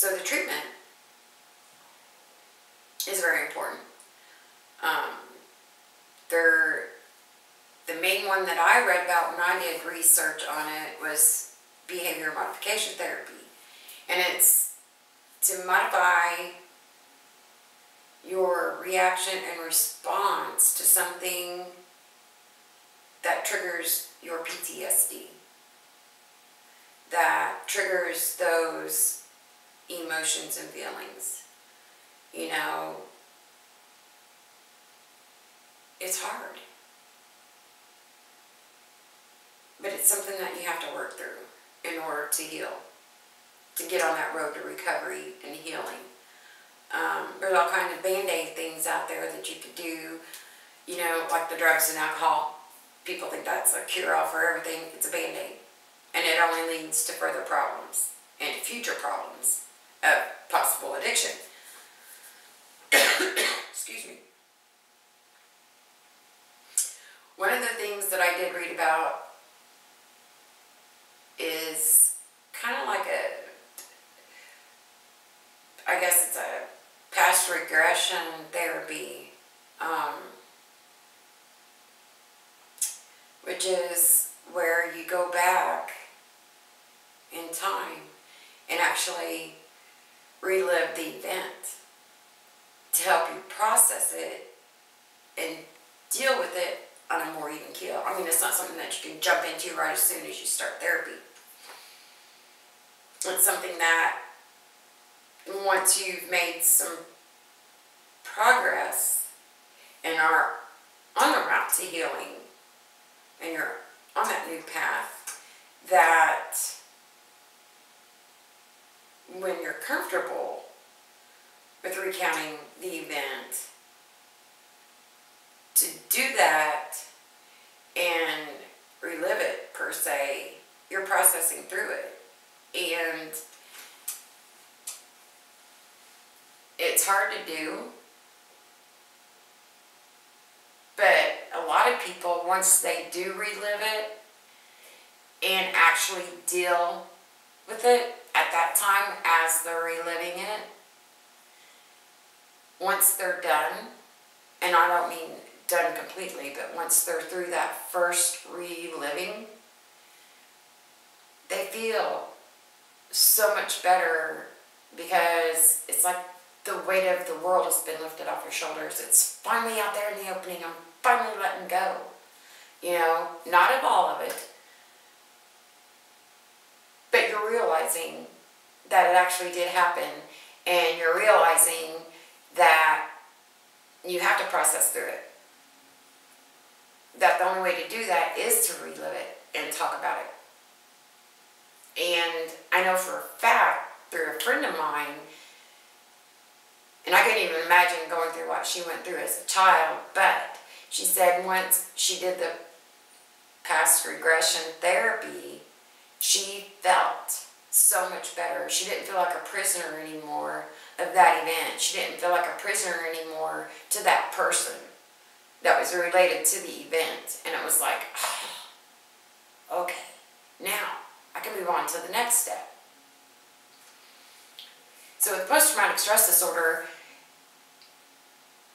So the treatment is very important. The main one that I read about when I did research on it was behavior modification therapy. And it's to modify your reaction and response to something that triggers your PTSD, that triggers those emotions and feelings. You know, it's hard. But it's something that you have to work through in order to heal, to get on that road to recovery and healing. There's all kinds of Band-Aid things out there that you could do, you know, like the drugs and alcohol. People think that's a cure-all for everything. It's a Band-Aid. And it only leads to further problems and future problems of possible addiction. Excuse me. One of the things that I did read about is kind of like I guess it's a past regression therapy, which is where you go back in time and actually relive the event to help you process it and deal with it on a more even keel. I mean, it's not something that you can jump into right as soon as you start therapy. It's something that once you've made some progress and are on the route to healing and you're on that new path, that when you're comfortable with recounting the event, to do that and relive it, per se, you're processing through it. And it's hard to do, but a lot of people, once they do relive it and actually deal with it at that time as they're reliving it, once they're done, and I don't mean done completely, but once they're through that first reliving, they feel so much better, because it's like the weight of the world has been lifted off your shoulders. It's finally out there in the opening. I'm finally letting go. You know, not of all of it, but you're realizing that it actually did happen, and you're realizing that you have to process through it. That the only way to do that is to relive it and talk about it. And I know for a fact, through a friend of mine, and I couldn't even imagine going through what she went through as a child, but she said once she did the past regression therapy, she felt so much better. She didn't feel like a prisoner anymore of that event. She didn't feel like a prisoner anymore to that person that was related to the event. And it was like, oh, okay, now I can move on to the next step. So with post-traumatic stress disorder,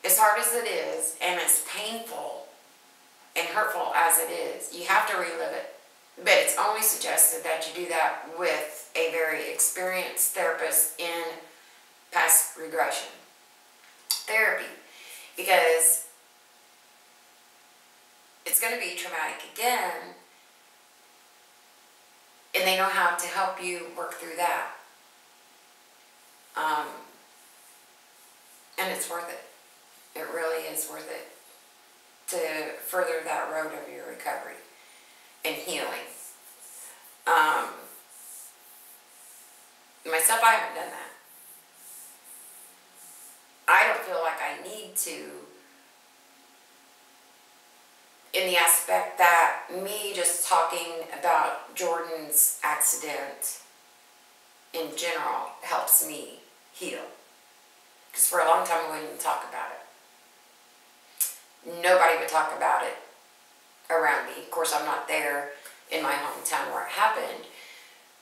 as hard as it is, and as painful and hurtful as it is, you have to relive it. But it's only suggested that you do that with a very experienced therapist in past regression therapy, because it's going to be traumatic again, and they know how to help you work through that. And it's worth it. It really is worth it to further that road of your recovery and healing. Myself, I haven't done that. I don't feel like I need to, in the aspect that me just talking about Jordan's accident in general helps me heal. Because for a long time I wouldn't even talk about it. Nobody would talk about it around me. Of course, I'm not there in my hometown where it happened,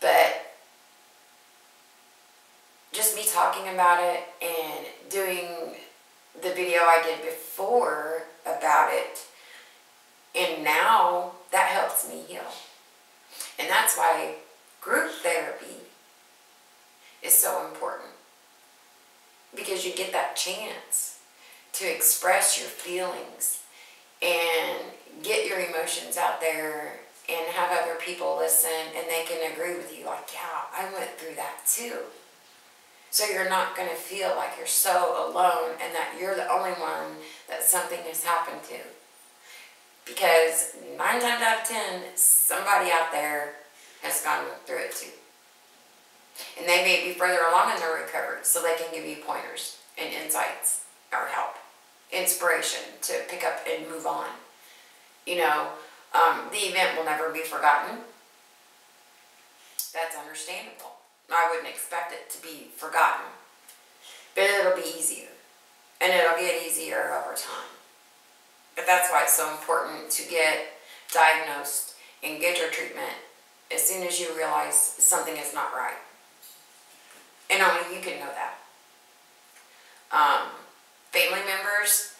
but just me talking about it and doing the video I did before about it, and now that helps me heal. And that's why group therapy is so important, because you get that chance to express your feelings and get your emotions out there and have other people listen, and they can agree with you, like, yeah, I went through that too. So you're not going to feel like you're so alone and that you're the only one that something has happened to. Because 9 times out of 10, somebody out there has gone through it too. And they may be further along in their recovery, so they can give you pointers and insights or help, inspiration to pick up and move on. You know, the event will never be forgotten. That's understandable. I wouldn't expect it to be forgotten. But it'll be easier. And it'll get easier over time. But that's why it's so important to get diagnosed and get your treatment as soon as you realize something is not right. And only you can know that. Family members,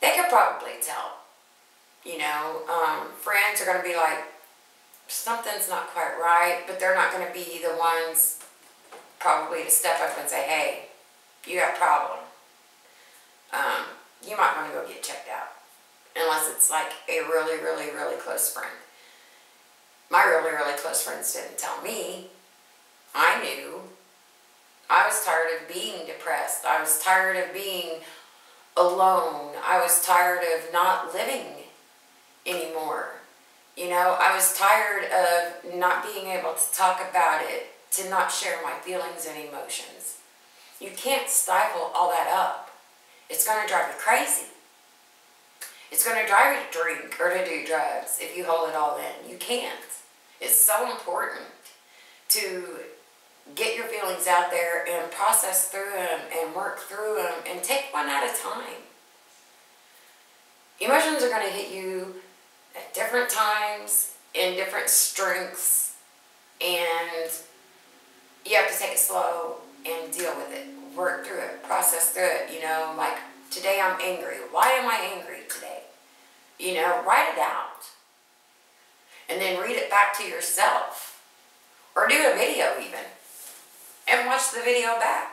they could probably tell. You know, friends are going to be like, something's not quite right, but they're not going to be the ones probably to step up and say, hey, you got a problem. You might want to go get checked out. Unless it's like a really, really, really close friend. My really, really close friends didn't tell me. I knew. I was tired of being depressed. I was tired of being alone. I was tired of not living anymore. You know, I was tired of not being able to talk about it, to not share my feelings and emotions. You can't stifle all that up. It's going to drive you crazy. It's going to drive you to drink or to do drugs if you hold it all in. You can't. It's so important to get your feelings out there and process through them and work through them and take one at a time. Emotions are going to hit you at different times, in different strengths, and you have to take it slow and deal with it. Work through it, process through it, you know, like today I'm angry. Why am I angry today? You know, write it out. And then read it back to yourself. Or do a video even. And watch the video back.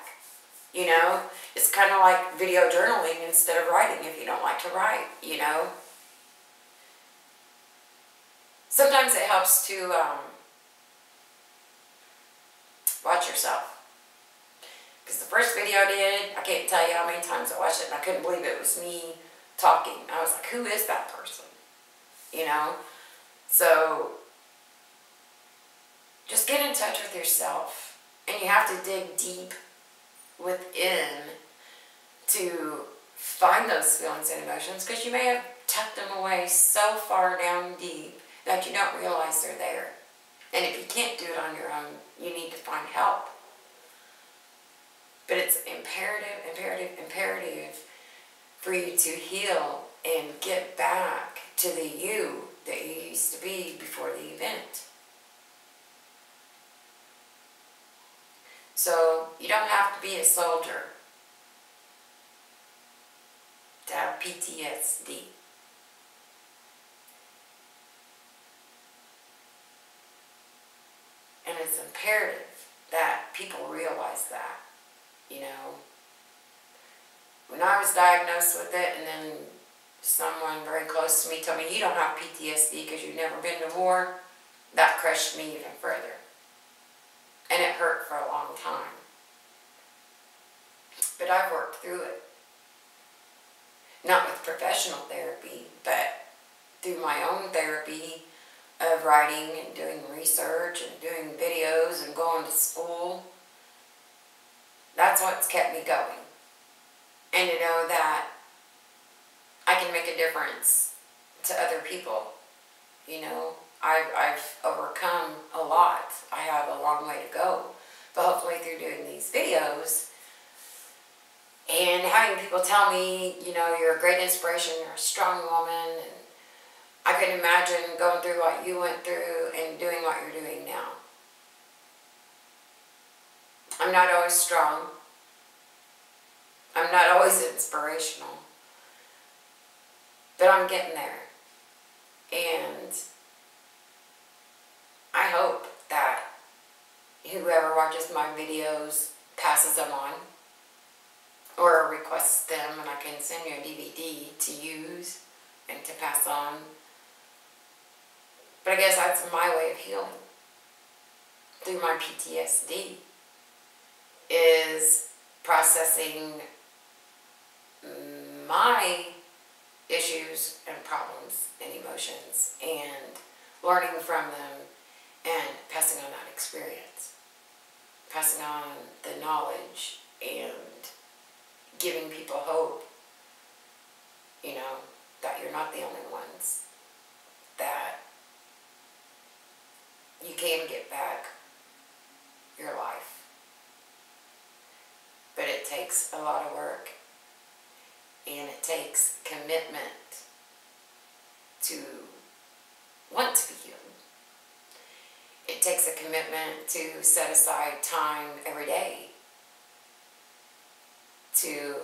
You know, it's kind of like video journaling instead of writing if you don't like to write, you know. Sometimes it helps to watch yourself. Because the first video I did, I can't tell you how many times I watched it and I couldn't believe it was me talking. I was like, who is that person? You know? So, just get in touch with yourself. And you have to dig deep within to find those feelings and emotions, because you may have tucked them away so far down deep that you don't realize they're there. And if you can't do it on your own, you need to find help. But it's imperative for you to heal and get back to the you that you used to be before the event. So you don't have to be a soldier to have PTSD. And it's imperative that people realize that, you know. When I was diagnosed with it, and then someone very close to me told me, you don't have PTSD because you've never been to war, that crushed me even further. And it hurt for a long time. But I've worked through it. Not with professional therapy, but through my own therapy of writing and doing research and doing videos and going to school. That's what's kept me going. And to know that I can make a difference to other people. You know, I've overcome a lot. I have a long way to go. But hopefully through doing these videos and having people tell me, you know, you're a great inspiration, you're a strong woman, and I couldn't imagine going through what you went through and doing what you're doing now. I'm not always strong. I'm not always inspirational. But I'm getting there. And I hope that whoever watches my videos passes them on or requests them, and I can send you a DVD to use and to pass on. But I guess that's my way of healing through my PTSD, is processing my issues and problems and emotions and learning from them and passing on that experience, passing on the knowledge and giving people hope, you know, that you're not the only ones, that you can get back your life. But it takes a lot of work, and it takes commitment to want to be healed. It takes a commitment to set aside time every day to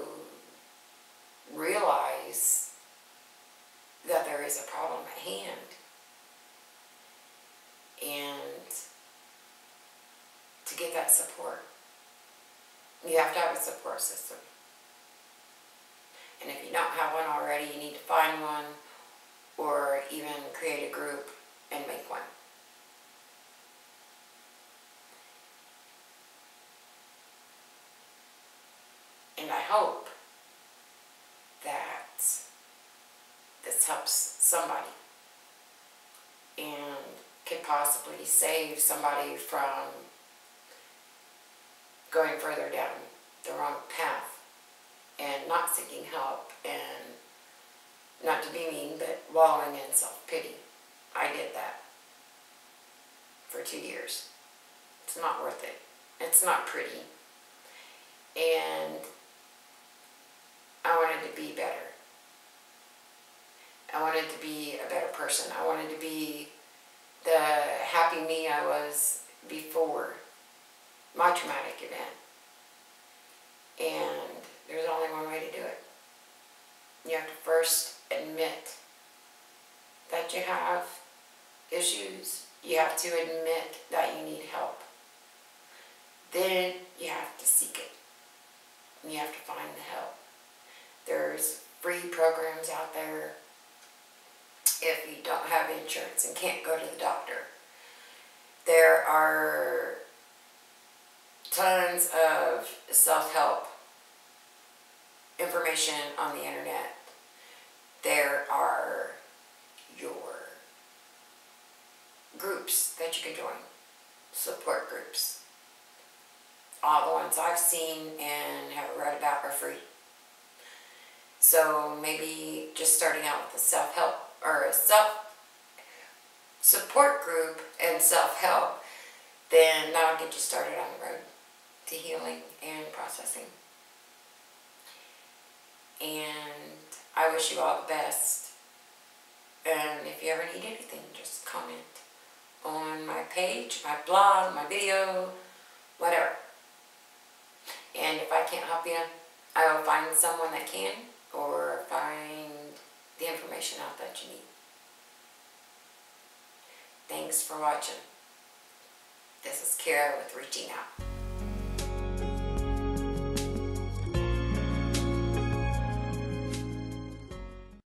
realize that there is a problem at hand, and to get that support. You have to have a support system. And if you don't have one already, you need to find one, or even create a group and make one. And I hope that this helps somebody and could possibly save somebody from going further down the wrong path and not seeking help, and not to be mean, but wallowing in self-pity. I did that for 2 years. It's not worth it. It's not pretty. And I wanted to be better. I wanted to be a better person. I wanted to be the happy me I was before my traumatic event. And there's only one way to do it. You have to first admit that you have issues. You have to admit that you need help. Then you have to seek it. You have to find the help. There's free programs out there if you don't have insurance and can't go to the doctor. There are tons of self-help information on the internet. There are your groups that you can join, support groups. All the ones I've seen and have read about are free. So maybe just starting out with a self-help or a self-support group and self-help, then that'll get you started on the road to healing and processing. And I wish you all the best. And if you ever need anything, just comment on my page, my blog, my video, whatever. And if I can't help you, I will find someone that can, or find the information out that you need. Thanks for watching. This is Kara with Reaching Out.